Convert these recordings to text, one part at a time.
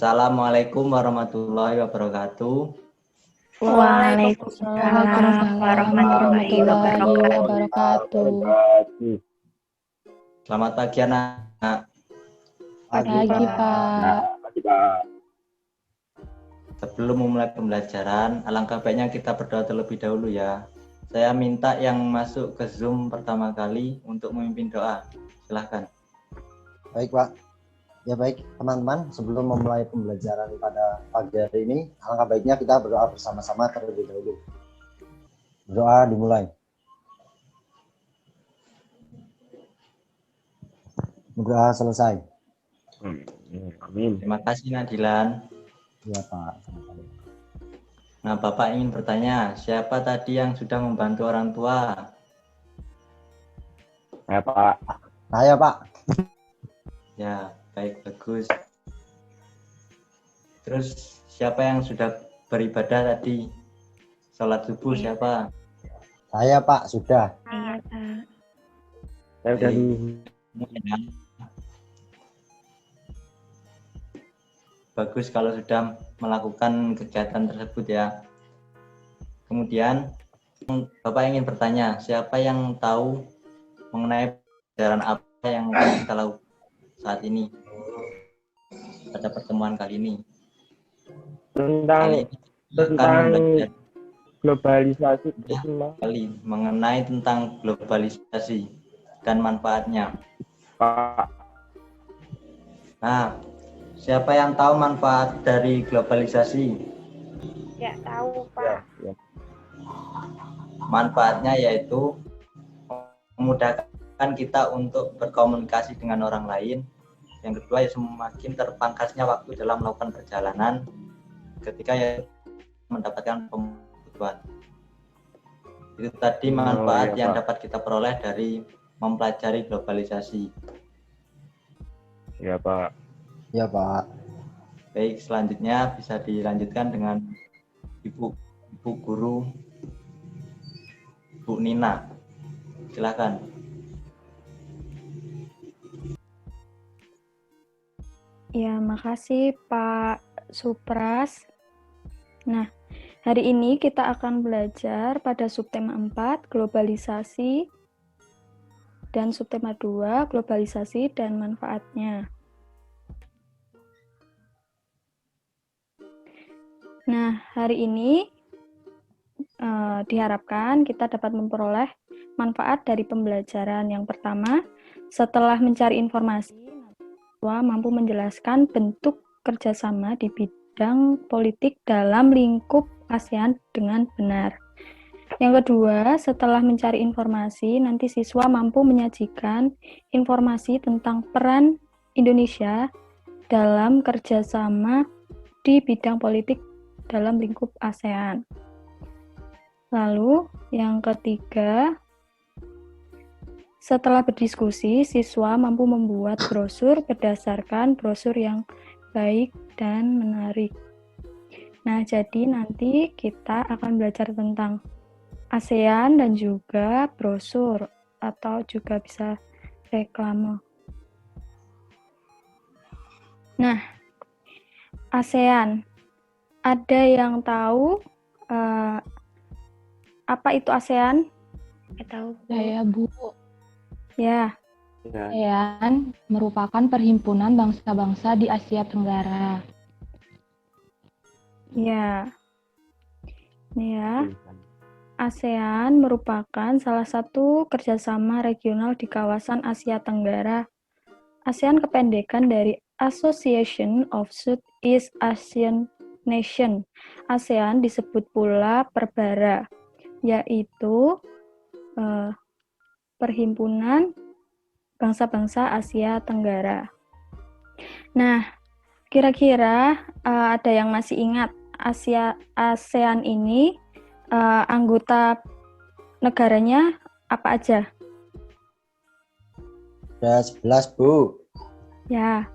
Assalamualaikum warahmatullahi wabarakatuh. Waalaikumsalam warahmatullahi wabarakatuh. Selamat pagi anak. Pagi, Pak. Sebelum memulai pembelajaran, alangkah baiknya kita berdoa terlebih dahulu ya. Saya minta yang masuk ke Zoom pertama kali untuk memimpin doa. Silahkan. Baik, Pak. Ya baik, teman-teman, sebelum memulai pembelajaran pada pagi hari ini, alangkah baiknya kita berdoa bersama-sama terlebih dahulu. Doa dimulai. Doa selesai. Amin. Terima kasih Nadilan. Ya, Pak. Nah, Bapak ingin bertanya, siapa tadi yang sudah membantu orang tua? Ya, Pak. Saya, Pak. Ya, baik, bagus. Terus siapa yang sudah beribadah tadi? Sholat subuh siapa? Saya, Pak, sudah. Iya, Pak. Saya udah Bagus kalau sudah melakukan kegiatan tersebut ya. Kemudian Bapak ingin bertanya, siapa yang tahu mengenai pelajaran apa yang kita lakukan saat ini pada pertemuan kali ini? tentang globalisasi mengenai tentang globalisasi dan manfaatnya. Pak. Nah, siapa yang tahu manfaat dari globalisasi? Ya, tahu, Pak. Ya. Manfaatnya yaitu memudahkan kita untuk berkomunikasi dengan orang lain. Yang kedua ya semakin terpangkasnya waktu dalam melakukan perjalanan. Ketika ya mendapatkan kebutuhan. Itu tadi manfaat yang dapat kita peroleh dari mempelajari globalisasi. Ya, Pak. Ya, Pak. Baik, selanjutnya bisa dilanjutkan dengan Ibu Guru Bu Nina. Silakan. Ya, makasih Pak Supras. Nah, hari ini kita akan belajar pada subtema 4, globalisasi, dan subtema 2, globalisasi dan manfaatnya. Nah, hari ini diharapkan kita dapat memperoleh manfaat dari pembelajaran. Yang pertama, setelah mencari informasi, siswa mampu menjelaskan bentuk kerjasama di bidang politik dalam lingkup ASEAN dengan benar. Yang kedua, setelah mencari informasi, nanti siswa mampu menyajikan informasi tentang peran Indonesia dalam kerjasama di bidang politik dalam lingkup ASEAN. Lalu, yang ketiga, setelah berdiskusi, siswa mampu membuat brosur berdasarkan brosur yang baik dan menarik. Nah, jadi nanti kita akan belajar tentang ASEAN dan juga brosur atau juga bisa reklame. Nah, ASEAN. Ada yang tahu apa itu ASEAN? Tahu. Saya, Bu. Ya. ASEAN merupakan perhimpunan bangsa-bangsa di Asia Tenggara. Ya. Ini ya. ASEAN merupakan salah satu kerjasama regional di kawasan Asia Tenggara. ASEAN kependekan dari Association of Southeast Asian Nation. ASEAN disebut pula Perbara, yaitu perhimpunan bangsa-bangsa Asia Tenggara. Nah, kira-kira ada yang masih ingat ASEAN ini anggota negaranya apa aja? Ada 11, Bu. Ya.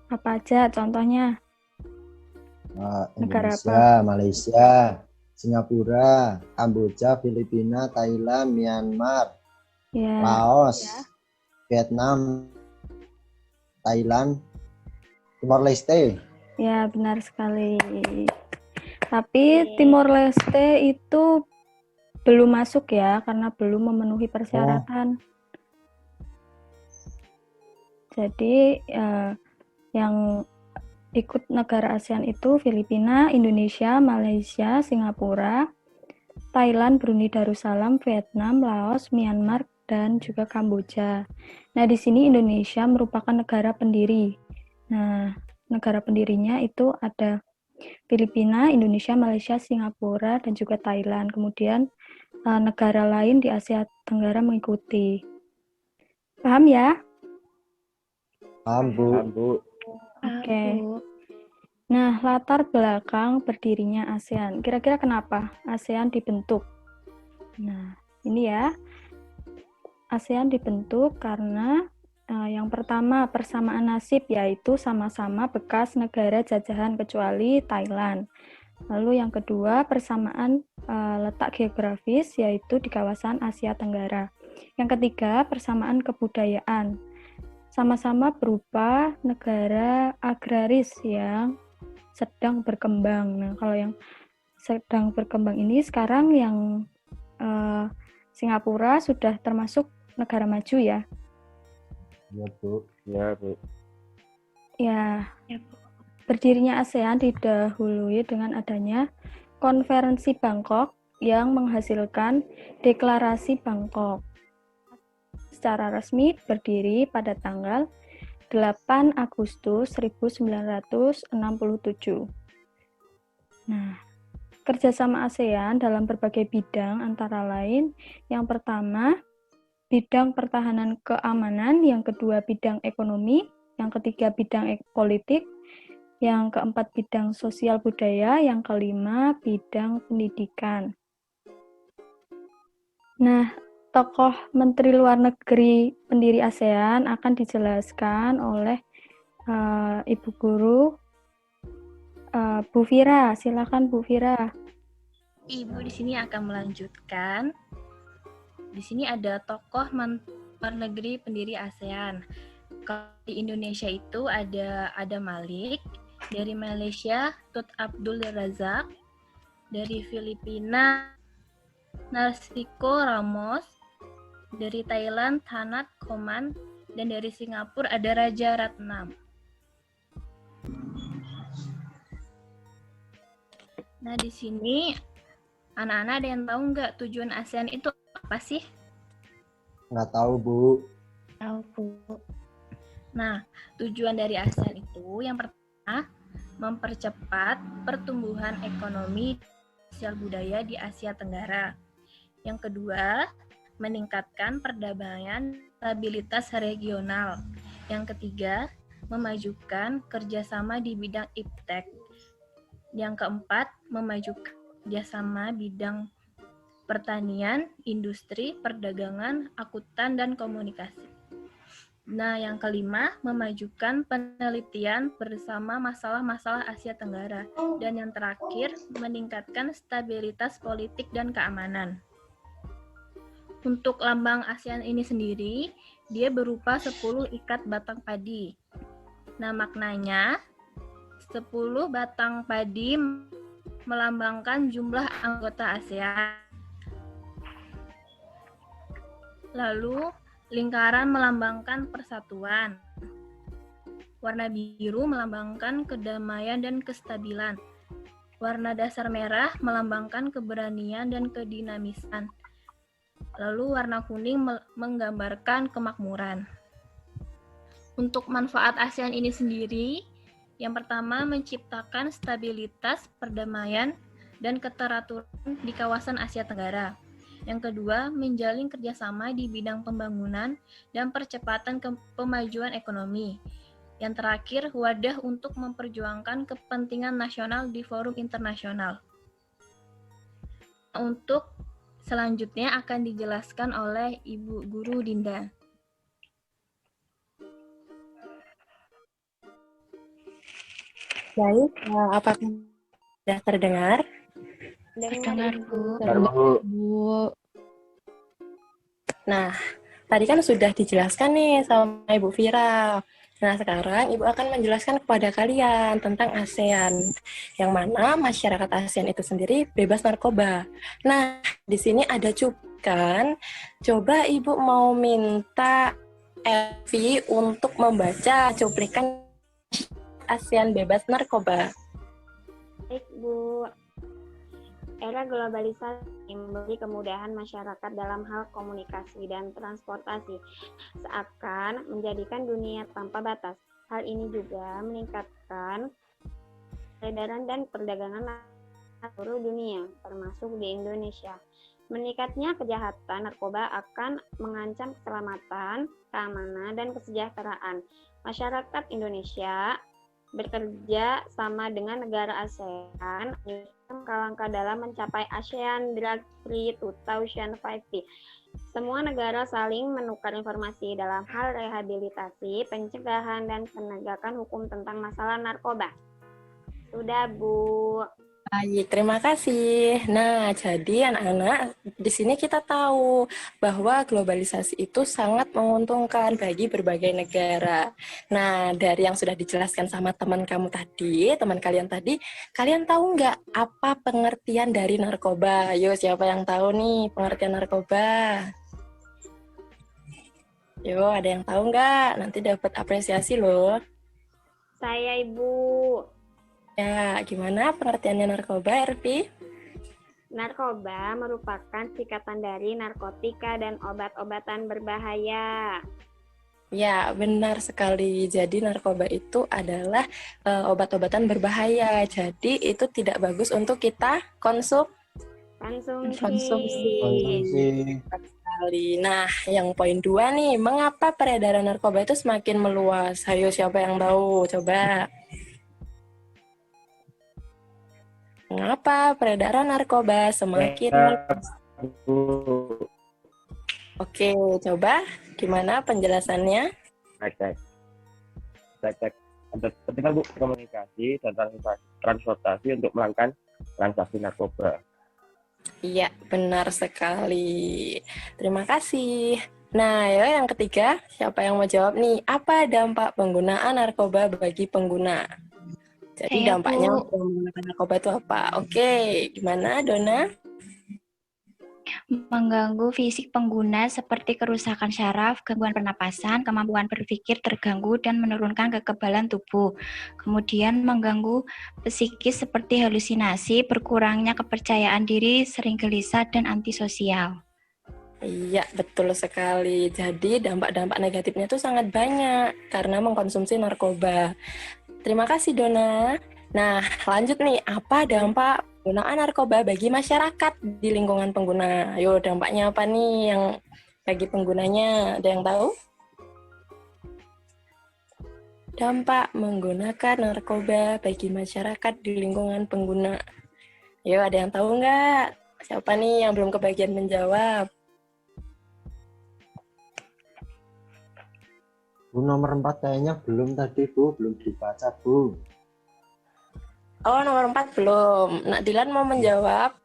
Apa aja contohnya? Negara Indonesia, apa? Malaysia, Singapura, Kamboja, Filipina, Thailand, Myanmar, Laos, Vietnam, Thailand, Timor Leste. Ya, benar sekali. Tapi Timor Leste itu belum masuk ya, karena belum memenuhi persyaratan. Jadi, yang ikut negara ASEAN itu Filipina, Indonesia, Malaysia, Singapura, Thailand, Brunei Darussalam, Vietnam, Laos, Myanmar, dan juga Kamboja. Nah, di sini Indonesia merupakan negara pendiri. Nah, negara pendirinya itu ada Filipina, Indonesia, Malaysia, Singapura, dan juga Thailand. Kemudian negara lain di Asia Tenggara mengikuti. Paham ya? Paham, Bu. Paham, Bu. Oke. Nah, latar belakang berdirinya ASEAN. Kira-kira kenapa ASEAN dibentuk? Nah, ini ya. ASEAN dibentuk karena yang pertama persamaan nasib, yaitu sama-sama bekas negara jajahan kecuali Thailand. Lalu yang kedua persamaan letak geografis, yaitu di kawasan Asia Tenggara. Yang ketiga persamaan kebudayaan. Sama-sama berupa negara agraris yang sedang berkembang. Nah, kalau yang sedang berkembang ini sekarang yang Singapura sudah termasuk negara maju ya. Iya, Bu. Ya, Bu. Ya, berdirinya ASEAN didahului dengan adanya Konferensi Bangkok yang menghasilkan Deklarasi Bangkok. Secara resmi berdiri pada tanggal 8 Agustus 1967. Nah, kerjasama ASEAN dalam berbagai bidang antara lain, yang pertama, bidang pertahanan keamanan, yang kedua bidang ekonomi, yang ketiga bidang politik, yang keempat bidang sosial budaya, yang kelima bidang pendidikan. Nah, tokoh Menteri Luar Negeri pendiri ASEAN akan dijelaskan oleh Ibu Guru Bu Fira. Silakan Bu Fira. Ibu di sini akan melanjutkan. Di sini ada tokoh luar negeri pendiri ASEAN. Kalau di Indonesia itu ada Adam Malik, dari Malaysia Tut Abdul Razak, dari Filipina Narciso Ramos, dari Thailand Thanat Khoman, dan dari Singapura ada Raja Ratnam. Nah, di sini anak-anak ada yang tahu nggak tujuan ASEAN itu apa sih? Nggak tahu, Bu. Tahu, Bu. Nah, tujuan dari ASEAN itu yang pertama mempercepat pertumbuhan ekonomi sosial budaya di Asia Tenggara. Yang kedua, meningkatkan perdamaian stabilitas regional. Yang ketiga, memajukan kerjasama di bidang iptek. Yang keempat, memajukan kerjasama bidang pertanian, industri, perdagangan, akuntan, dan komunikasi. Nah, yang kelima, memajukan penelitian bersama masalah-masalah Asia Tenggara. Dan yang terakhir, meningkatkan stabilitas politik dan keamanan. Untuk lambang ASEAN ini sendiri, dia berupa 10 ikat batang padi. Nah, maknanya 10 batang padi melambangkan jumlah anggota ASEAN. Lalu, lingkaran melambangkan persatuan. Warna biru melambangkan kedamaian dan kestabilan. Warna dasar merah melambangkan keberanian dan kedinamisan. Lalu warna kuning menggambarkan kemakmuran. Untuk manfaat ASEAN ini sendiri, yang pertama menciptakan stabilitas, perdamaian, dan keteraturan di kawasan Asia Tenggara. Yang kedua, menjalin kerjasama di bidang pembangunan dan percepatan pemajuan ekonomi. Yang terakhir, wadah untuk memperjuangkan kepentingan nasional di forum internasional. Untuk selanjutnya akan dijelaskan oleh Ibu Guru Dinda. Baik, apakah sudah terdengar? Terdengar, Bu. Bu. Nah, tadi kan sudah dijelaskan nih sama Ibu Vira Nah, sekarang Ibu akan menjelaskan kepada kalian tentang ASEAN, yang mana masyarakat ASEAN itu sendiri bebas narkoba. Nah, di sini ada cuplikan. Coba Ibu mau minta Elvi untuk membaca cuplikan ASEAN bebas narkoba. Baik, Bu. Era globalisasi memberi kemudahan masyarakat dalam hal komunikasi dan transportasi, seakan menjadikan dunia tanpa batas. Hal ini juga meningkatkan peredaran dan perdagangan seluruh dunia, termasuk di Indonesia. Meningkatnya kejahatan narkoba akan mengancam keselamatan, keamanan, dan kesejahteraan masyarakat Indonesia. Bekerja sama dengan negara ASEAN, langkah-langkah dalam mencapai ASEAN Drug Free 2050. Semua negara saling menukar informasi dalam hal rehabilitasi, pencegahan, dan penegakan hukum tentang masalah narkoba. Sudah, Bu. Baik, terima kasih. Nah, jadi anak-anak, di sini kita tahu bahwa globalisasi itu sangat menguntungkan bagi berbagai negara. Nah, dari yang sudah dijelaskan sama teman kalian tadi, kalian tahu nggak apa pengertian dari narkoba? Yo, siapa yang tahu nih pengertian narkoba? Yo, ada yang tahu nggak? Nanti dapat apresiasi loh. Saya, Ibu. Ya, gimana pengertiannya narkoba, Ervi? Narkoba merupakan singkatan dari narkotika dan obat-obatan berbahaya. Ya, benar sekali. Jadi narkoba itu adalah obat-obatan berbahaya. Jadi itu tidak bagus untuk kita konsumsi. Sekali. Nah, yang poin 2 nih, mengapa peredaran narkoba itu semakin meluas? Ayo, siapa yang tahu? Coba. Mengapa peredaran narkoba semakin meluas? Oke, coba gimana penjelasannya? Cek. Penting Bu komunikasi dan transportasi untuk melakukan transaksi narkoba. Iya, benar sekali. Terima kasih. Nah, ya yang ketiga, siapa yang mau jawab nih? Apa dampak penggunaan narkoba bagi pengguna? Jadi Saya, dampaknya Bu. menggunakan narkoba itu apa? Oke, gimana Dona? Mengganggu fisik pengguna seperti kerusakan syaraf, gangguan pernapasan, kemampuan berpikir terganggu, dan menurunkan kekebalan tubuh. Kemudian mengganggu psikis seperti halusinasi, berkurangnya kepercayaan diri, sering gelisah, dan antisosial. Iya, betul sekali. Jadi dampak-dampak negatifnya itu sangat banyak karena mengkonsumsi narkoba. Terima kasih, Dona. Nah, lanjut nih. Apa dampak penggunaan narkoba bagi masyarakat di lingkungan pengguna? Ayo, dampaknya apa nih yang bagi penggunanya? Ada yang tahu? Dampak menggunakan narkoba bagi masyarakat di lingkungan pengguna. Ayo, ada yang tahu nggak? Siapa nih yang belum kebagian menjawab? Bu, nomor 4 kayaknya belum tadi, Bu. Belum dibaca, Bu. Oh, nomor 4 belum. Nak Dilan mau menjawab?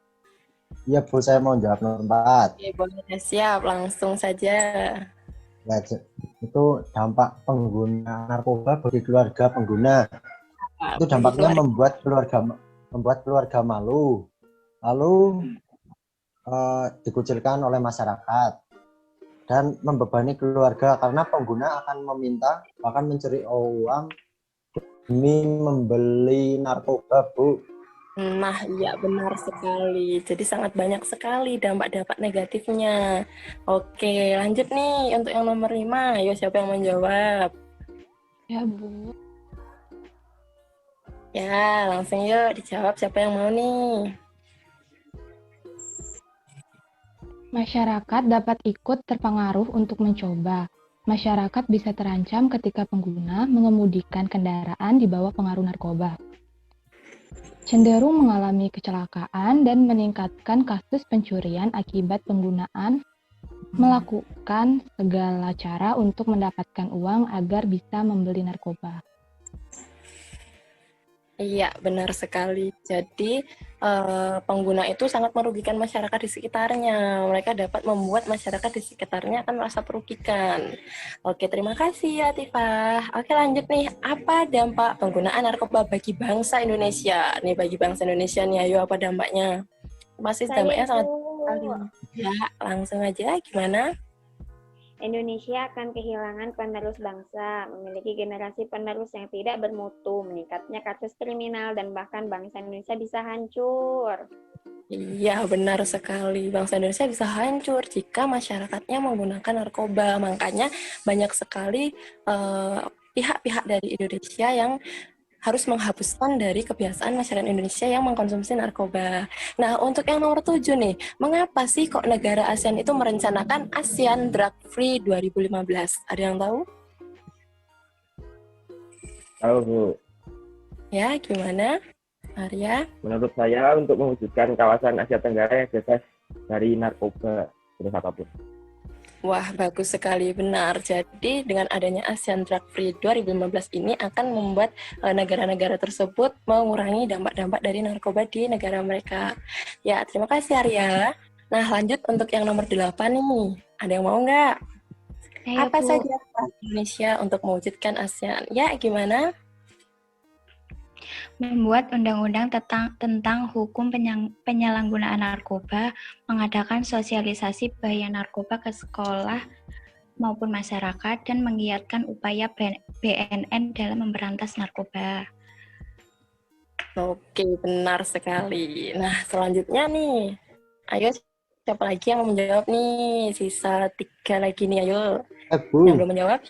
Iya, Bu, saya mau jawab nomor 4. Oke, boleh. Siap, langsung saja. Ya, itu dampak pengguna narkoba bagi keluarga pengguna. Itu dampaknya membuat keluarga malu. Lalu dikucilkan oleh masyarakat dan membebani keluarga karena pengguna akan meminta bahkan mencari uang demi membeli narkoba, Bu. Nah, iya benar sekali. Jadi sangat banyak sekali dampak-dampak negatifnya. Oke, lanjut nih untuk yang nomor 5. Ayo, siapa yang menjawab? Ya, Bu. Ya, langsung yuk dijawab siapa yang mau nih. Masyarakat dapat ikut terpengaruh untuk mencoba. Masyarakat bisa terancam ketika pengguna mengemudikan kendaraan di bawah pengaruh narkoba. Cenderung mengalami kecelakaan dan meningkatkan kasus pencurian akibat penggunaan melakukan segala cara untuk mendapatkan uang agar bisa membeli narkoba. Iya, benar sekali. Jadi pengguna itu sangat merugikan masyarakat di sekitarnya. Mereka dapat membuat masyarakat di sekitarnya akan merasa terugikan. Oke, terima kasih Atifah. Oke, lanjut nih. Apa dampak penggunaan narkoba bagi bangsa Indonesia? Nih, bagi bangsa Indonesia nih, ayo apa dampaknya? Pasti dampaknya sangat sekali. Ya, langsung aja. Gimana? Indonesia akan kehilangan penerus bangsa, memiliki generasi penerus yang tidak bermutu, meningkatnya kasus kriminal, dan bahkan bangsa Indonesia bisa hancur. Iya, benar sekali. Bangsa Indonesia bisa hancur jika masyarakatnya menggunakan narkoba. Makanya banyak sekali pihak-pihak dari Indonesia yang harus menghapuskan dari kebiasaan masyarakat Indonesia yang mengkonsumsi narkoba. Nah, untuk yang nomor 7 nih, mengapa sih kok negara ASEAN itu merencanakan ASEAN Drug Free 2015? Ada yang tahu? Tahu, Bu. Ya, gimana? Arya? Menurut saya untuk mewujudkan kawasan Asia Tenggara yang bebas dari narkoba jenis apapun. Wah, bagus sekali, benar. Jadi dengan adanya ASEAN Drug Free 2015 ini akan membuat negara-negara tersebut mengurangi dampak-dampak dari narkoba di negara mereka. Ya, terima kasih Arya. Nah, lanjut untuk yang nomor 8 nih. Ada yang mau nggak? Ayo, Apa Bu. saja Indonesia untuk mewujudkan ASEAN? Ya, gimana? Membuat undang-undang tentang hukum penyalahgunaan narkoba, mengadakan sosialisasi bahaya narkoba ke sekolah maupun masyarakat, dan menggiatkan upaya BNN dalam memberantas narkoba. Oke, benar sekali. Nah, selanjutnya nih. Ayo, siapa lagi yang mau menjawab nih? Sisa 3 lagi nih, ayo. Bu. Yang belum menjawab?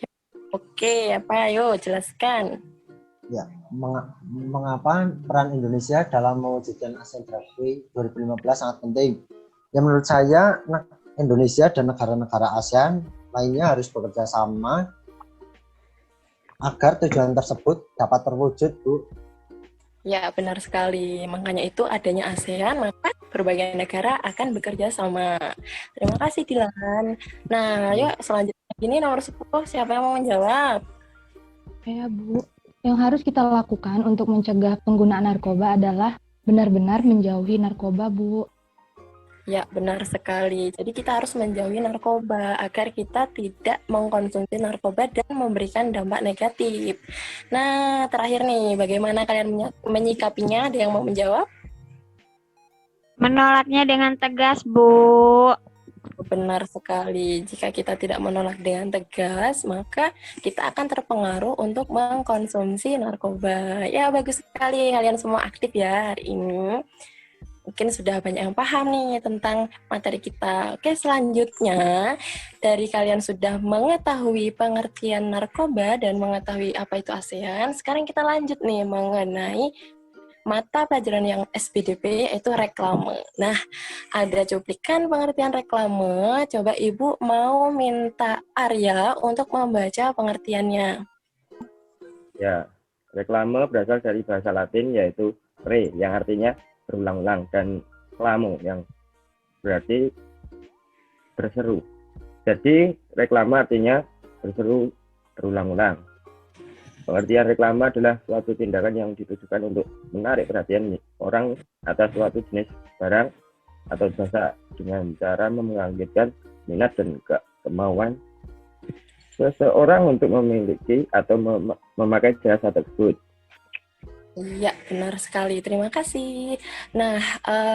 Oke, apa? Ayo, jelaskan. Ya, mengapa peran Indonesia dalam mewujudkan ASEAN Drug Free 2015 sangat penting? Ya, menurut saya Indonesia dan negara-negara ASEAN lainnya harus bekerja sama agar tujuan tersebut dapat terwujud, Bu. Ya, benar sekali. Makanya itu adanya ASEAN, maka berbagai negara akan bekerja sama. Terima kasih, Dilan. Nah, yuk selanjutnya ini nomor 10. Siapa yang mau menjawab? Ya, Bu. Yang harus kita lakukan untuk mencegah penggunaan narkoba adalah benar-benar menjauhi narkoba, Bu. Ya, benar sekali. Jadi kita harus menjauhi narkoba agar kita tidak mengkonsumsi narkoba dan memberikan dampak negatif. Nah, terakhir nih, bagaimana kalian menyikapinya? Ada yang mau menjawab? Menolaknya dengan tegas, Bu. Benar sekali. Jika kita tidak menolak dengan tegas, maka kita akan terpengaruh untuk mengkonsumsi narkoba. Ya, bagus sekali. Kalian semua aktif ya hari ini. Mungkin sudah banyak yang paham nih tentang materi kita. Oke, selanjutnya dari kalian sudah mengetahui pengertian narkoba dan mengetahui apa itu ASEAN. Sekarang kita lanjut nih mengenai mata pelajaran yang SPDP, yaitu reklame. Nah, ada cuplikan pengertian reklame. Coba Ibu mau minta Arya untuk membaca pengertiannya. Ya, reklame berasal dari bahasa Latin yaitu re, yang artinya berulang-ulang, dan klamo yang berarti berseru. Jadi reklame artinya berseru berulang-ulang. Pengertian reklame adalah suatu tindakan yang ditujukan untuk menarik perhatian orang atas suatu jenis barang atau jasa dengan cara mengagetkan minat dan kemauan seseorang untuk memiliki atau memakai jasa tersebut. Iya, benar sekali. Terima kasih. Nah,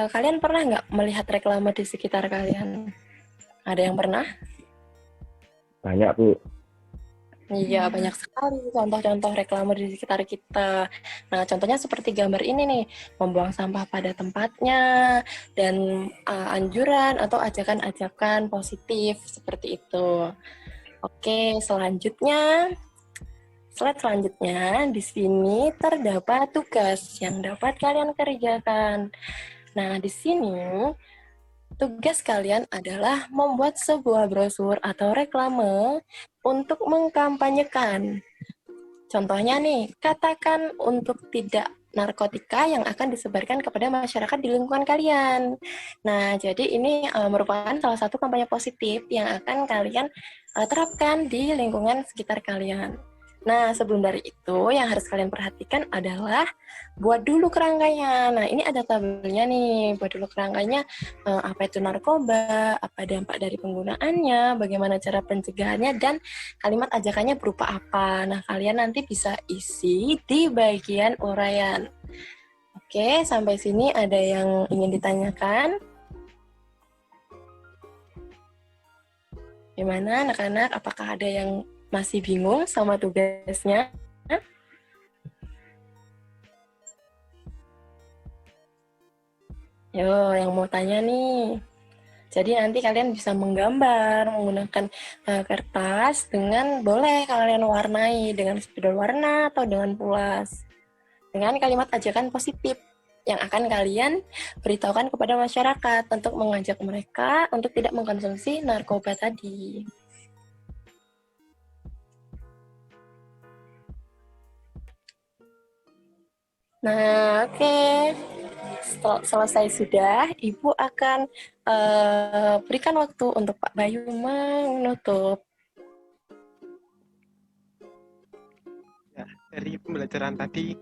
kalian pernah nggak melihat reklame di sekitar kalian? Ada yang pernah? Banyak, Bu. Iya, banyak sekali contoh-contoh reklame di sekitar kita. Nah, contohnya seperti gambar ini nih, membuang sampah pada tempatnya, dan anjuran atau ajakan-ajakan positif seperti itu. Oke, selanjutnya, slide selanjutnya, di sini terdapat tugas yang dapat kalian kerjakan. Nah, di sini tugas kalian adalah membuat sebuah brosur atau reklame untuk mengkampanyekan. Contohnya nih, katakan untuk tidak narkotika yang akan disebarkan kepada masyarakat di lingkungan kalian. Nah, jadi ini merupakan salah satu kampanye positif yang akan kalian terapkan di lingkungan sekitar kalian. Nah, sebelum dari itu, yang harus kalian perhatikan adalah buat dulu kerangkanya. Nah, ini ada tabelnya nih. Buat dulu kerangkanya, apa itu narkoba, apa dampak dari penggunaannya, bagaimana cara pencegahannya, dan kalimat ajakannya berupa apa. Nah, kalian nanti bisa isi di bagian uraian. Oke, sampai sini ada yang ingin ditanyakan? Gimana anak-anak? Apakah ada yang masih bingung sama tugasnya? Yo, yang mau tanya nih. Jadi nanti kalian bisa menggambar menggunakan kertas dengan boleh kalian warnai dengan spidol warna atau dengan pulas. Dengan kalimat ajakan positif yang akan kalian beritahukan kepada masyarakat untuk mengajak mereka untuk tidak mengkonsumsi narkoba tadi. Nah, oke. Selesai sudah, Ibu akan berikan waktu untuk Pak Bayu menutup. Ya, dari pembelajaran tadi,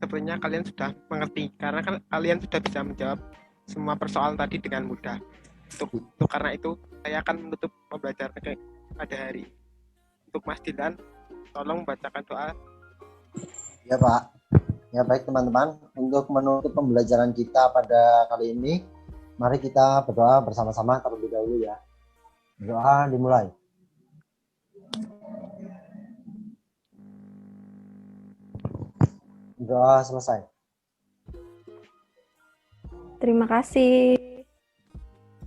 sepertinya kalian sudah mengerti, karena kan kalian sudah bisa menjawab semua persoalan tadi dengan mudah. Untuk karena itu, saya akan menutup pembelajaran pada hari. Untuk Mas Dilan, tolong bacakan doa. Ya Pak. Ya baik teman-teman, untuk menutup pembelajaran kita pada kali ini, mari kita berdoa bersama-sama terlebih dahulu ya. Doa dimulai. Doa selesai. Terima kasih.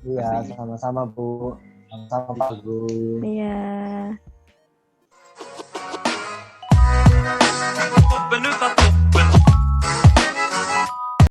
Iya, sama-sama Bu. Sama-sama Pak Guru. Iya.